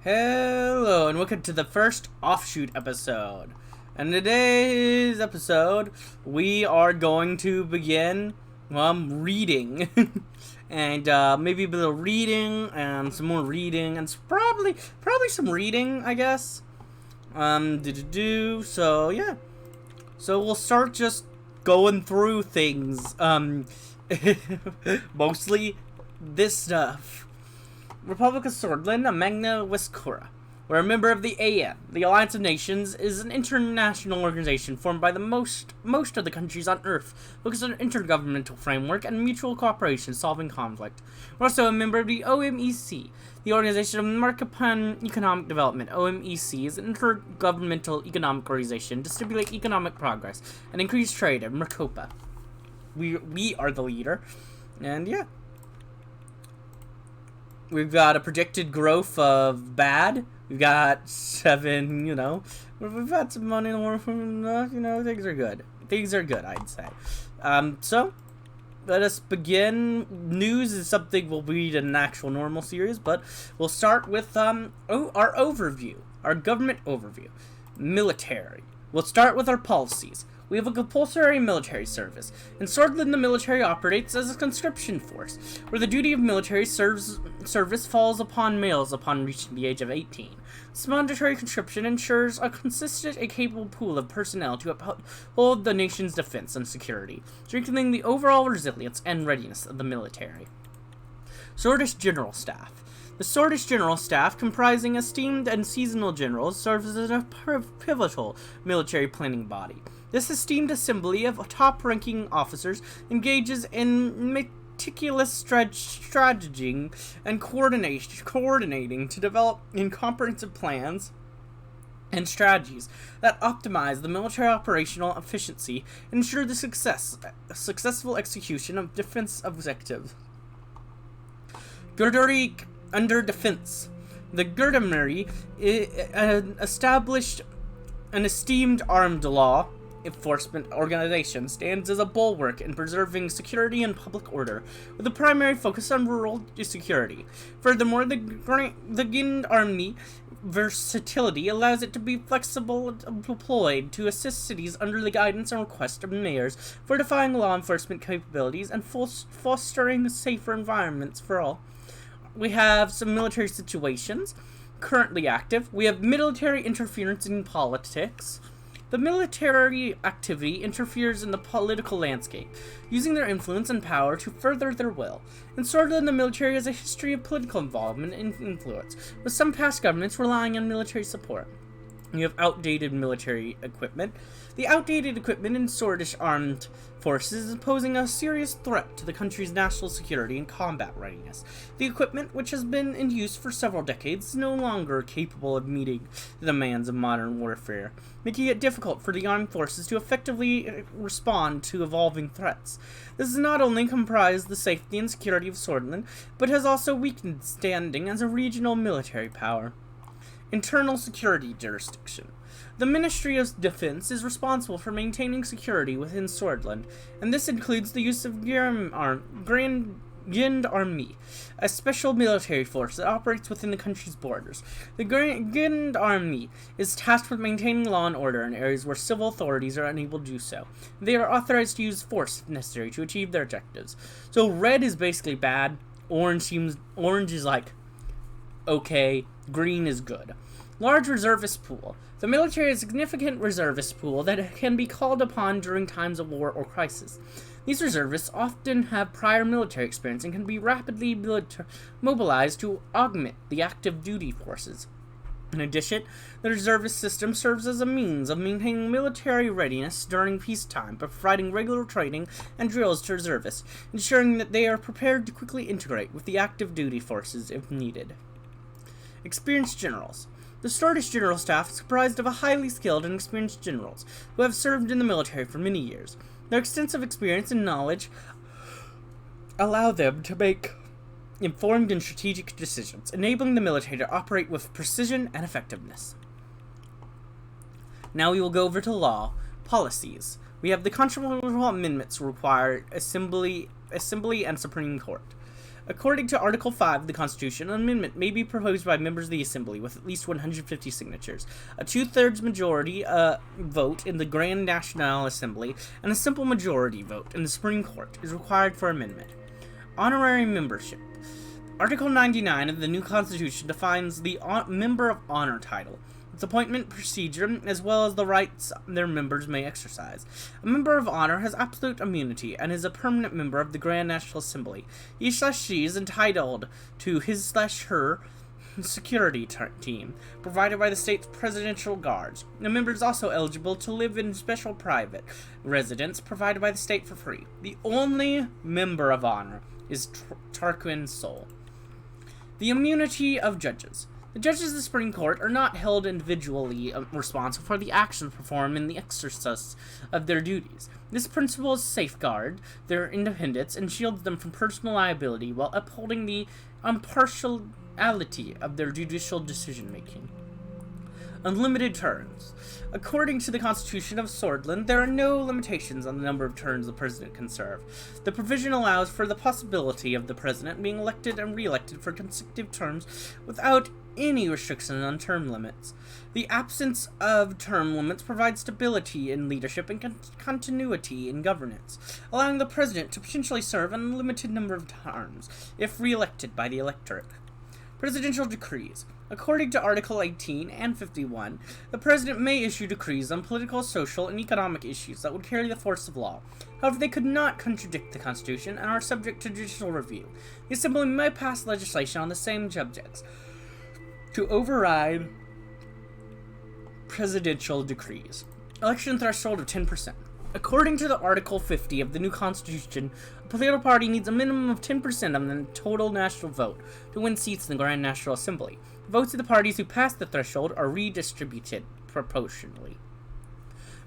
Hello and welcome to the first offshoot episode. In today's episode, we are going to begin reading. And maybe a bit of reading and some more reading and probably some reading, I guess. So yeah. So we'll start just going through things. Mostly this stuff. Republic of Swordland, a Magna Westcura. We're a member of the AN. The Alliance of Nations is an international organization formed by the most of the countries on Earth, focused on intergovernmental framework and mutual cooperation solving conflict. We're also a member of the OMEC, the Organization of Market-Pan Economic Development. OMEC is an intergovernmental economic organization to stimulate economic progress and increase trade in Mercopa. We are the leader, and yeah. We've got a projected growth of bad. We've got 7, we've got some money, things are good. Things are good, I'd say. So, let us begin. News is something we'll read in an actual normal series, but we'll start with, our overview. Our government overview. Military. We'll start with our policies. We have a compulsory military service. In Swordland, the military operates as a conscription force, where the duty of military service falls upon males upon reaching the age of 18. This mandatory conscription ensures a consistent and capable pool of personnel to uphold the nation's defense and security, strengthening the overall resilience and readiness of the military. Swordist General Staff. The Swordist General Staff, comprising esteemed and seasonal generals, serves as a pivotal military planning body. This esteemed assembly of top-ranking officers engages in meticulous strategizing and coordinating to develop comprehensive plans and strategies that optimize the military operational efficiency and ensure the successful execution of defense objectives. Gerduric under defense. The Gerdamari established an esteemed armed law enforcement organization, stands as a bulwark in preserving security and public order, with a primary focus on rural security. Furthermore, the Gind Army versatility allows it to be flexible and deployed to assist cities under the guidance and request of mayors, fortifying law enforcement capabilities and fostering safer environments for all. We have some military situations currently active. We have military interference in politics. The military activity interferes in the political landscape, using their influence and power to further their will. In Swordland, the military has a history of political involvement and influence, with some past governments relying on military support. You have outdated military equipment. The outdated equipment in Swordish armed forces is posing a serious threat to the country's national security and combat readiness. The equipment, which has been in use for several decades, is no longer capable of meeting the demands of modern warfare, making it difficult for the armed forces to effectively respond to evolving threats. This has not only comprised the safety and security of Swordland, but has also weakened its standing as a regional military power. Internal security jurisdiction. The Ministry of Defense is responsible for maintaining security within Swordland, and this includes the use of Gind Army, a special military force that operates within the country's borders. The Gind Army is tasked with maintaining law and order in areas where civil authorities are unable to do so. They are authorized to use force if necessary to achieve their objectives. So red is basically bad, orange is like okay, green is good. Large reservist pool. The military has a significant reservist pool that can be called upon during times of war or crisis. These reservists often have prior military experience and can be rapidly mobilized to augment the active duty forces. In addition, the reservist system serves as a means of maintaining military readiness during peacetime by providing regular training and drills to reservists, ensuring that they are prepared to quickly integrate with the active duty forces if needed. Experienced generals. The Swordist General Staff is comprised of a highly skilled and experienced generals who have served in the military for many years. Their extensive experience and knowledge allow them to make informed and strategic decisions, enabling the military to operate with precision and effectiveness. Now we will go over to law. Policies. We have the controversial amendments require Assembly and Supreme Court. According to Article 5 of the Constitution, an amendment may be proposed by members of the Assembly with at least 150 signatures. A two-thirds majority vote in the Grand National Assembly and a simple majority vote in the Supreme Court is required for amendment. Honorary membership. Article 99 of the new Constitution defines the Member of Honor title, its appointment procedure, as well as the rights their members may exercise. A Member of Honor has absolute immunity and is a permanent member of the Grand National Assembly. He/she is entitled to his/her security team, provided by the state's presidential guards. The member is also eligible to live in special private residence provided by the state for free. The only Member of Honor is Tarquin Sol. The immunity of judges. The judges of the Supreme Court are not held individually responsible for the actions performed in the exercise of their duties. This principle safeguards their independence and shields them from personal liability while upholding the impartiality of their judicial decision-making. Unlimited terms. According to the Constitution of Swordsland, there are no limitations on the number of terms the president can serve. The provision allows for the possibility of the president being elected and re-elected for consecutive terms without any restriction on term limits. The absence of term limits provides stability in leadership and continuity in governance, allowing the president to potentially serve an unlimited number of terms if re-elected by the electorate. Presidential decrees. According to Article 18 and 51, the President may issue decrees on political, social, and economic issues that would carry the force of law. However, they could not contradict the Constitution and are subject to judicial review. The Assembly may pass legislation on the same subjects to override presidential decrees. Election threshold of 10%. According to the Article 50 of the new Constitution, a political party needs a minimum of 10% of the total national vote to win seats in the Grand National Assembly. Votes of the parties who pass the threshold are redistributed proportionally.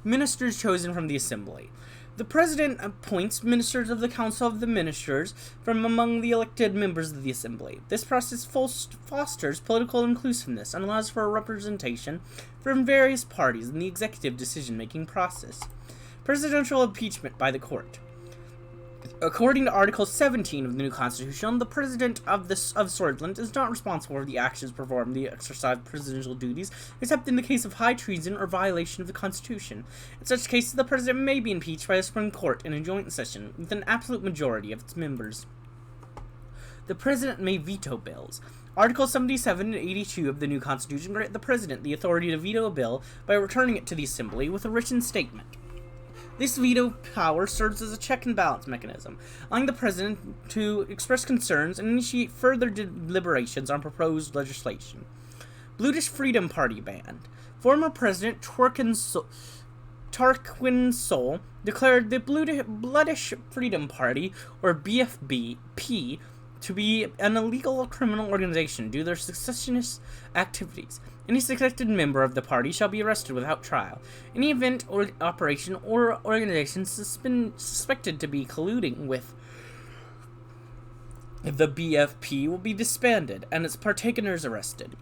Ministers chosen from the Assembly. The President appoints ministers of the Council of the Ministers from among the elected members of the Assembly. This process fosters political inclusiveness and allows for a representation from various parties in the executive decision-making process. Presidential impeachment by the court. According to Article 17 of the new Constitution, the President of Swordsland is not responsible for the actions performed in the exercise of presidential duties, except in the case of high treason or violation of the Constitution. In such cases, the President may be impeached by the Supreme Court in a joint session with an absolute majority of its members. The President may veto bills. Articles 77 and 82 of the new Constitution grant the President the authority to veto a bill by returning it to the Assembly with a written statement. This veto power serves as a check and balance mechanism, allowing the President to express concerns and initiate further deliberations on proposed legislation. Bludish Freedom Party banned. Former President Tarquin Sol declared the Bloodish Freedom Party, or BFP, to be an illegal criminal organization due to their secessionist activities. Any suspected member of the party shall be arrested without trial. Any event or operation or organization suspected to be colluding with the BFP will be disbanded and its partakers arrested.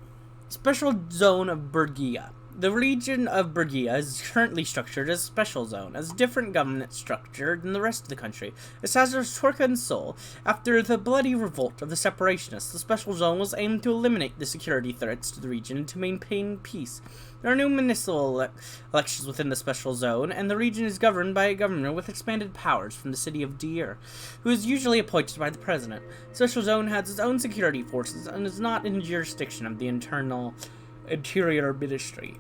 Special Zone of Bergia. The region of Bergia is currently structured as a special zone, as a different government structure than the rest of the country. Established Tarquin Sol after the bloody revolt of the separationists. The special zone was aimed to eliminate the security threats to the region and to maintain peace. There are no municipal elections within the special zone, and the region is governed by a governor with expanded powers from the city of Deir, who is usually appointed by the president. The special zone has its own security forces and is not in jurisdiction of the Interior Ministry.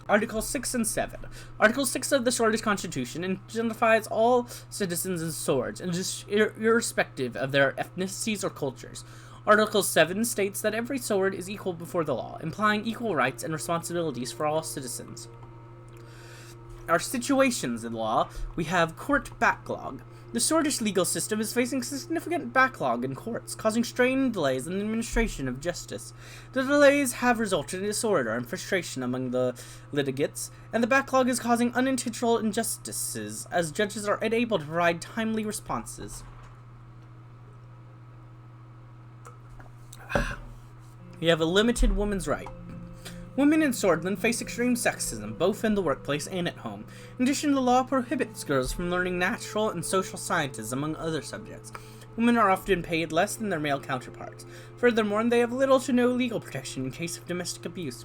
Article 6 and 7. Article 6 of the Swedish Constitution identifies all citizens as swords, and irrespective of their ethnicities or cultures. Article 7 states that every sword is equal before the law, implying equal rights and responsibilities for all citizens. Our situations in law, we have court backlog. The Swedish legal system is facing significant backlog in courts, causing strain and delays in the administration of justice. The delays have resulted in disorder and frustration among the litigants, and the backlog is causing unintentional injustices, as judges are unable to provide timely responses. We have a limited woman's right. Women in Swordsland face extreme sexism, both in the workplace and at home. In addition, the law prohibits girls from learning natural and social sciences, among other subjects. Women are often paid less than their male counterparts. Furthermore, they have little to no legal protection in case of domestic abuse.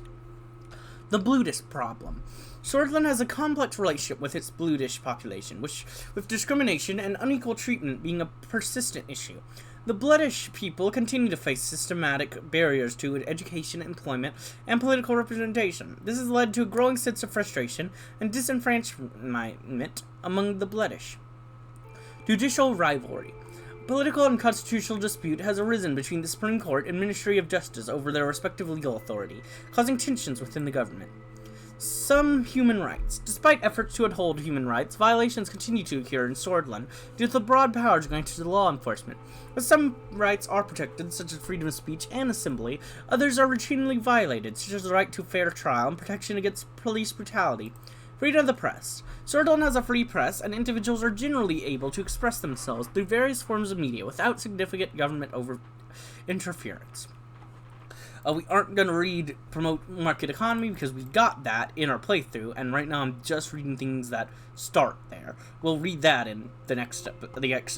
The Bluedish problem. Swordland has a complex relationship with its Bluedish population, with discrimination and unequal treatment being a persistent issue. The Bloodish people continue to face systematic barriers to education, employment, and political representation. This has led to a growing sense of frustration and disenfranchisement among the Bloodish. Judicial rivalry. Political and constitutional dispute has arisen between the Supreme Court and Ministry of Justice over their respective legal authority, causing tensions within the government. Some human rights. Despite efforts to uphold human rights, violations continue to occur in Swordland due to the broad powers granted to law enforcement. But some rights are protected, such as freedom of speech and assembly, others are routinely violated, such as the right to fair trial and protection against police brutality. Freedom of the press. Swordland has a free press, and individuals are generally able to express themselves through various forms of media without significant government interference. We aren't going to promote market economy because we got that in our playthrough, and right now I'm just reading things that start there. We'll read that in the next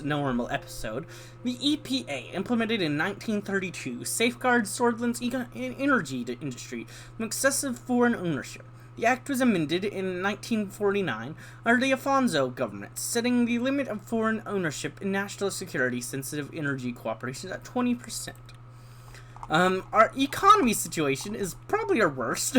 normal episode. The EPA, implemented in 1932, safeguards Swordland's energy industry from excessive foreign ownership. The act was amended in 1949 under the Afonso government, setting the limit of foreign ownership in national security-sensitive energy corporations at 20%. Our economy situation is probably our worst.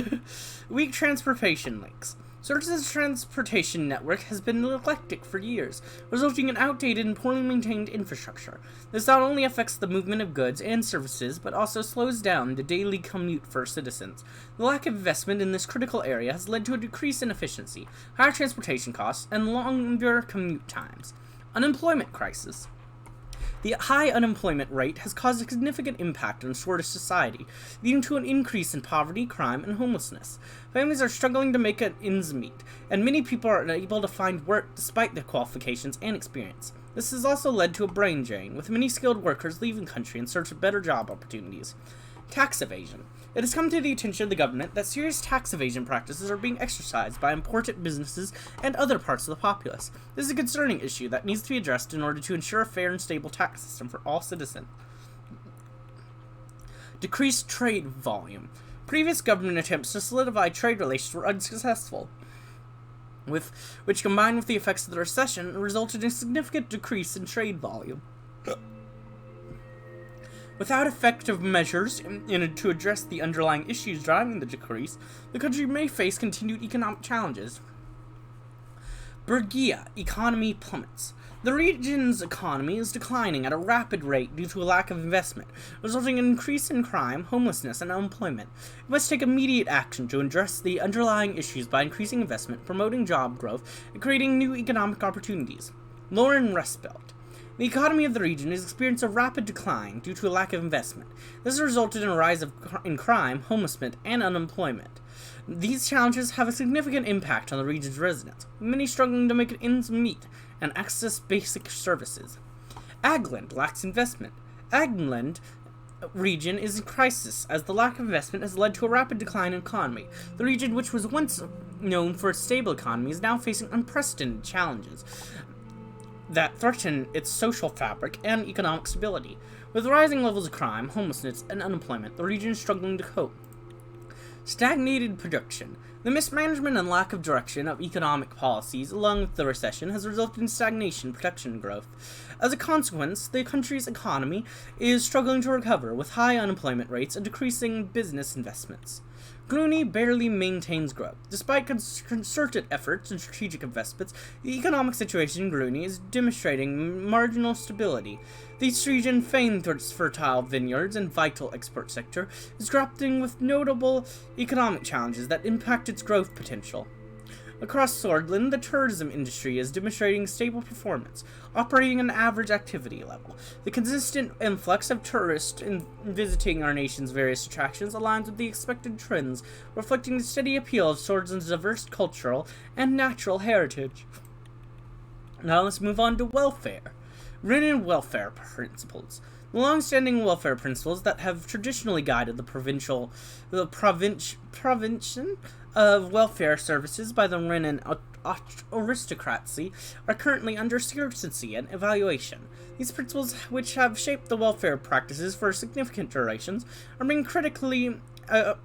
Weak transportation links. Swordland's transportation network has been eclectic for years, resulting in outdated and poorly maintained infrastructure. This not only affects the movement of goods and services, but also slows down the daily commute for citizens. The lack of investment in this critical area has led to a decrease in efficiency, higher transportation costs, and longer commute times. Unemployment crisis. The high unemployment rate has caused a significant impact on Swedish society, leading to an increase in poverty, crime, and homelessness. Families are struggling to make ends meet, and many people are unable to find work despite their qualifications and experience. This has also led to a brain drain, with many skilled workers leaving the country in search of better job opportunities. Tax evasion. It has come to the attention of the government that serious tax evasion practices are being exercised by important businesses and other parts of the populace. This is a concerning issue that needs to be addressed in order to ensure a fair and stable tax system for all citizens. Decreased trade volume. Previous government attempts to solidify trade relations were unsuccessful, which combined with the effects of the recession resulted in a significant decrease in trade volume. Without effective measures to address the underlying issues driving the decrease, the country may face continued economic challenges. Bergia economy plummets. The region's economy is declining at a rapid rate due to a lack of investment, resulting in an increase in crime, homelessness, and unemployment. It must take immediate action to address the underlying issues by increasing investment, promoting job growth, and creating new economic opportunities. Lauren Rust Belt. The economy of the region has experienced a rapid decline due to a lack of investment. This has resulted in a rise in crime, homelessness, and unemployment. These challenges have a significant impact on the region's residents, many struggling to make ends meet and access basic services. Agland lacks investment. Agland region is in crisis as the lack of investment has led to a rapid decline in economy. The region, which was once known for its stable economy, is now facing unprecedented challenges that threaten its social fabric and economic stability. With rising levels of crime, homelessness, and unemployment, the region is struggling to cope. Stagnated production. The mismanagement and lack of direction of economic policies, along with the recession, has resulted in stagnation in production growth. As a consequence, the country's economy is struggling to recover, with high unemployment rates and decreasing business investments. Groningen barely maintains growth. Despite concerted efforts and strategic investments, the economic situation in Groningen is demonstrating marginal stability. This region, famed for its fertile vineyards and vital export sector, is grappling with notable economic challenges that impact its growth potential. Across Swordland, the tourism industry is demonstrating stable performance, operating at an average activity level. The consistent influx of tourists in visiting our nation's various attractions aligns with the expected trends, reflecting the steady appeal of Swordland's diverse cultural and natural heritage. Now let's move on to welfare. Written welfare principles. The long-standing welfare principles that have traditionally guided the provision of welfare services by the Renan aristocracy are currently under scrutiny and evaluation. These principles, which have shaped the welfare practices for significant durations, are being critically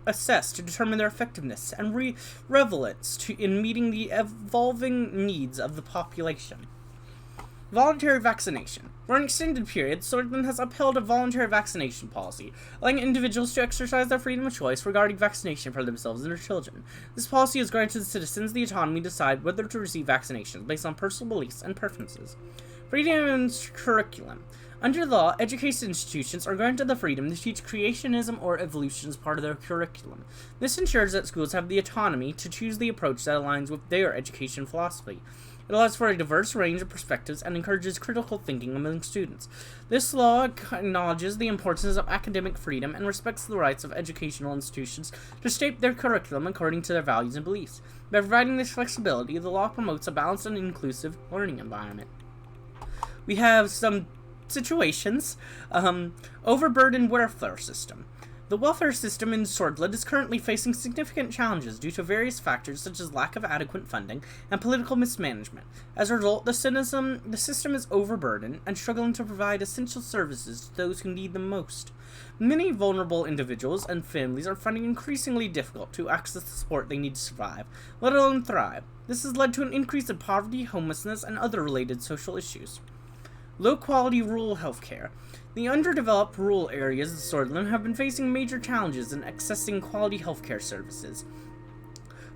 assessed to determine their effectiveness and relevance in meeting the evolving needs of the population. Voluntary vaccination. For an extended period, Switzerland has upheld a voluntary vaccination policy, allowing individuals to exercise their freedom of choice regarding vaccination for themselves and their children. This policy has granted citizens the autonomy to decide whether to receive vaccinations based on personal beliefs and preferences. Freedom and curriculum. Under the law, education institutions are granted the freedom to teach creationism or evolution as part of their curriculum. This ensures that schools have the autonomy to choose the approach that aligns with their education philosophy. It allows for a diverse range of perspectives and encourages critical thinking among students. This law acknowledges the importance of academic freedom and respects the rights of educational institutions to shape their curriculum according to their values and beliefs. By providing this flexibility, the law promotes a balanced and inclusive learning environment. We have some situations. Overburdened welfare system. The welfare system in Switzerland is currently facing significant challenges due to various factors such as lack of adequate funding and political mismanagement. As a result, the system is overburdened and struggling to provide essential services to those who need them most. Many vulnerable individuals and families are finding it increasingly difficult to access the support they need to survive, let alone thrive. This has led to an increase in poverty, homelessness, and other related social issues. Low-quality rural healthcare. The underdeveloped rural areas of Switzerland have been facing major challenges in accessing quality healthcare services.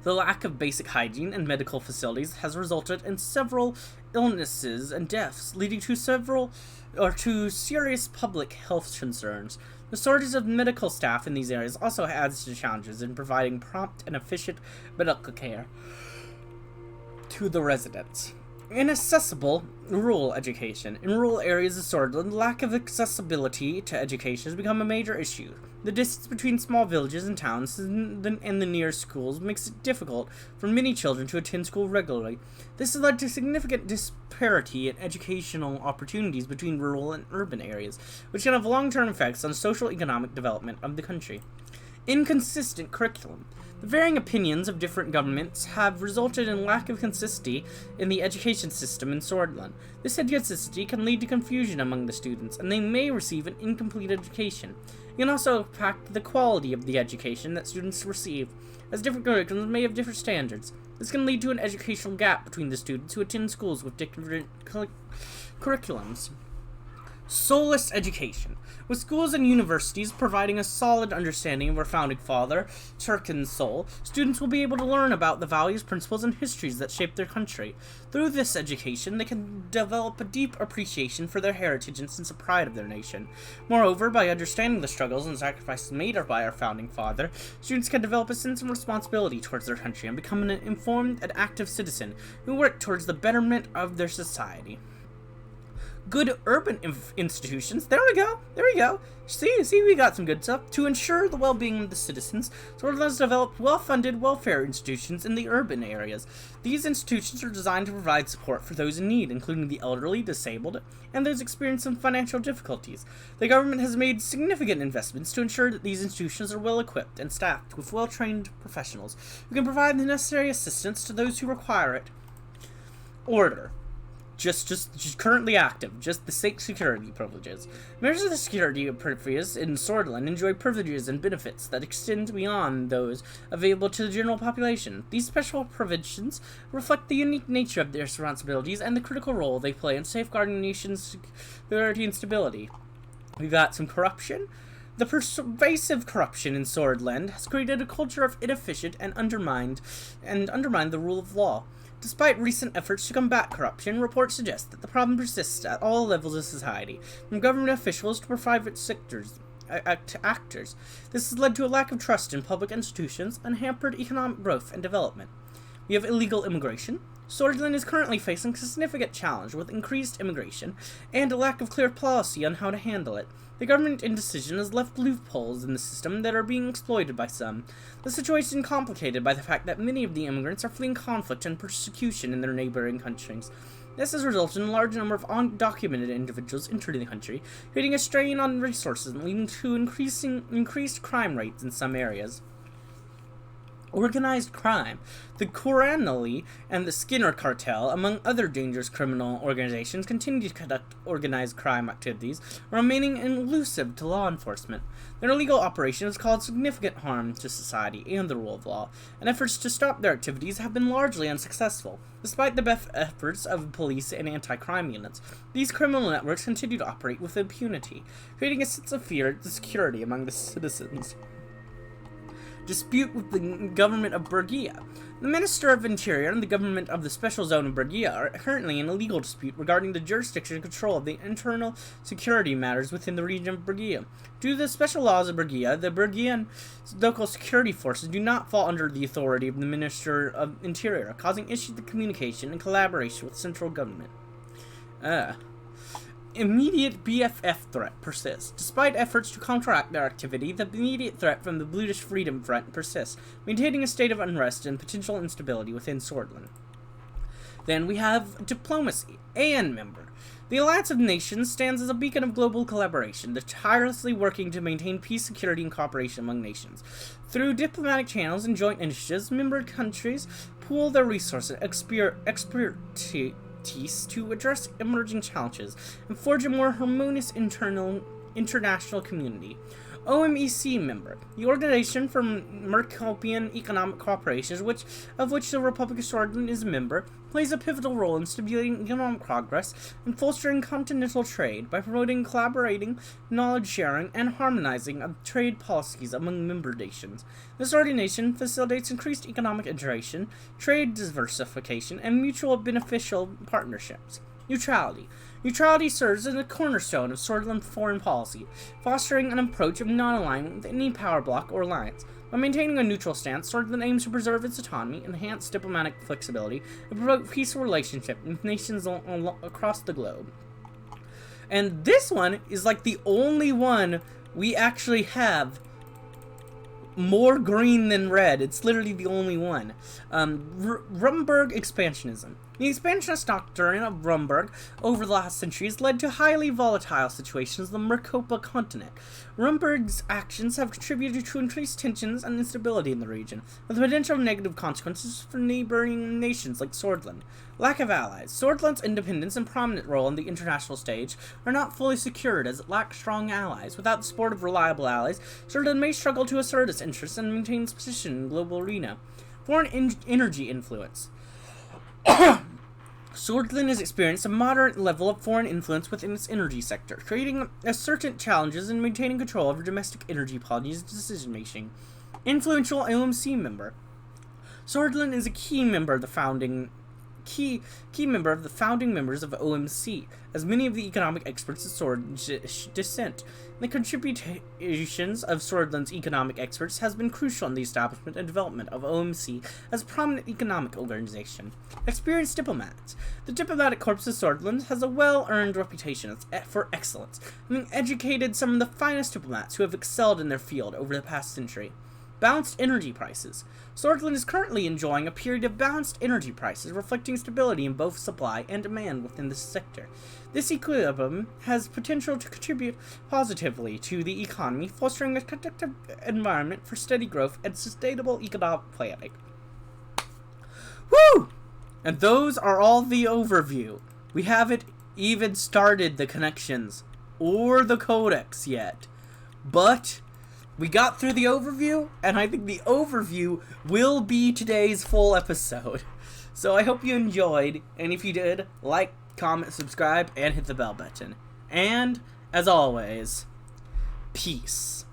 The lack of basic hygiene and medical facilities has resulted in several illnesses and deaths, leading to serious public health concerns. The shortage of medical staff in these areas also adds to challenges in providing prompt and efficient medical care to the residents. Inaccessible rural education. In rural areas of Switzerland, lack of accessibility to education has become a major issue. The distance between small villages and towns and the nearest schools makes it difficult for many children to attend school regularly. This has led to significant disparity in educational opportunities between rural and urban areas, which can have long-term effects on social economic development of the country. Inconsistent curriculum. The varying opinions of different governments have resulted in lack of consistency in the education system in Switzerland. This inconsistency can lead to confusion among the students, and they may receive an incomplete education. It can also impact the quality of the education that students receive, as different curriculums may have different standards. This can lead to an educational gap between the students who attend schools with different curriculums. Soulless education. With schools and universities providing a solid understanding of our founding father, Turkin's soul, students will be able to learn about the values, principles, and histories that shape their country. Through this education, they can develop a deep appreciation for their heritage and sense of pride of their nation. Moreover, by understanding the struggles and sacrifices made by our founding father, students can develop a sense of responsibility towards their country and become an informed and active citizen who work towards the betterment of their society. Good urban institutions. There we go. See, we got some good stuff. To ensure the well-being of the citizens, Switzerland has developed well-funded welfare institutions in the urban areas. These institutions are designed to provide support for those in need, including the elderly, disabled, and those experiencing financial difficulties. The government has made significant investments to ensure that these institutions are well-equipped and staffed with well-trained professionals who can provide the necessary assistance to those who require it. Order. Just currently active, just the security privileges. Members of the security privileges in Switzerland enjoy privileges and benefits that extend beyond those available to the general population. These special provisions reflect the unique nature of their responsibilities and the critical role they play in safeguarding the nation's security and stability. We've got some corruption. The pervasive corruption in Switzerland has created a culture of inefficient and undermined the rule of law. Despite recent efforts to combat corruption, reports suggest that the problem persists at all levels of society, from government officials to private sectors actors. This has led to a lack of trust in public institutions and hampered economic growth and development. We have illegal immigration. Switzerland is currently facing a significant challenge with increased immigration and a lack of clear policy on how to handle it. The government indecision has left loopholes in the system that are being exploited by some. The situation is complicated by the fact that many of the immigrants are fleeing conflict and persecution in their neighboring countries. This has resulted in a large number of undocumented individuals entering the country, creating a strain on resources and leading to increased crime rates in some areas. Organized crime. The Coranelli and the Skinner cartel, among other dangerous criminal organizations, continue to conduct organized crime activities, remaining elusive to law enforcement. Their illegal operations cause significant harm to society and the rule of law, and efforts to stop their activities have been largely unsuccessful. Despite the best efforts of police and anti-crime units, these criminal networks continue to operate with impunity, creating a sense of fear and security among the citizens. Dispute with the government of Bergia. The Minister of Interior and the government of the Special Zone of Bergia are currently in a legal dispute regarding the jurisdiction and control of the internal security matters within the region of Bergia. Due to the special laws of Bergia, the Bergian local security forces do not fall under the authority of the Minister of Interior, causing issues of communication and collaboration with central government. Immediate BFF threat persists. Despite efforts to counteract their activity, the immediate threat from the British Freedom Front persists, maintaining a state of unrest and potential instability within Swordland. Then we have diplomacy. AN member. The Alliance of Nations stands as a beacon of global collaboration, tirelessly working to maintain peace, security, and cooperation among nations. Through diplomatic channels and joint initiatives, member countries pool their resources and expertise to address emerging challenges and forge a more harmonious international community. OMEC member. The Organization for Mercopian Economic Cooperation, of which the Republic of Swordland is a member, plays a pivotal role in stimulating economic progress and fostering continental trade by promoting collaborating, knowledge sharing, and harmonizing of trade policies among member nations. This organization facilitates increased economic integration, trade diversification, and mutual beneficial partnerships. Neutrality. Neutrality serves as a cornerstone of Swordland foreign policy, fostering an approach of non-alignment with any power bloc or alliance. By maintaining a neutral stance, Swordland aims to preserve its autonomy, enhance diplomatic flexibility, and promote peaceful relationships with nations across the globe. And this one is like the only one we actually have more green than red. It's literally the only one. Rumberg expansionism. The expansionist doctrine of Rumberg over the last centuries led to highly volatile situations on the Mercopa continent. Rumberg's actions have contributed to increased tensions and instability in the region, with potential negative consequences for neighboring nations like Swordland. Lack of allies. Swordland's independence and prominent role on the international stage are not fully secured as it lacks strong allies. Without the support of reliable allies, Swordland may struggle to assert its interests and maintain its position in the global arena. Foreign energy influence. Swordland has experienced a moderate level of foreign influence within its energy sector, creating certain challenges in maintaining control over domestic energy policies and decision-making. Influential OMC member. Swordland is a key member of the founding members of OMC, as many of the economic experts of Sword's descent. The contributions of Swordland's economic experts has been crucial in the establishment and development of OMC as a prominent economic organization. Experienced diplomats. The diplomatic corps of Swordland has a well-earned reputation for excellence, having educated some of the finest diplomats who have excelled in their field over the past century. Balanced energy prices. Swordland is currently enjoying a period of balanced energy prices, reflecting stability in both supply and demand within the sector. This equilibrium has potential to contribute positively to the economy, fostering a conducive environment for steady growth and sustainable economic planning. Woo! And those are all the overview. We haven't even started the connections or the codex yet, but we got through the overview, and I think the overview will be today's full episode. So I hope you enjoyed, and if you did, like, comment, subscribe, and hit the bell button. And, as always, peace.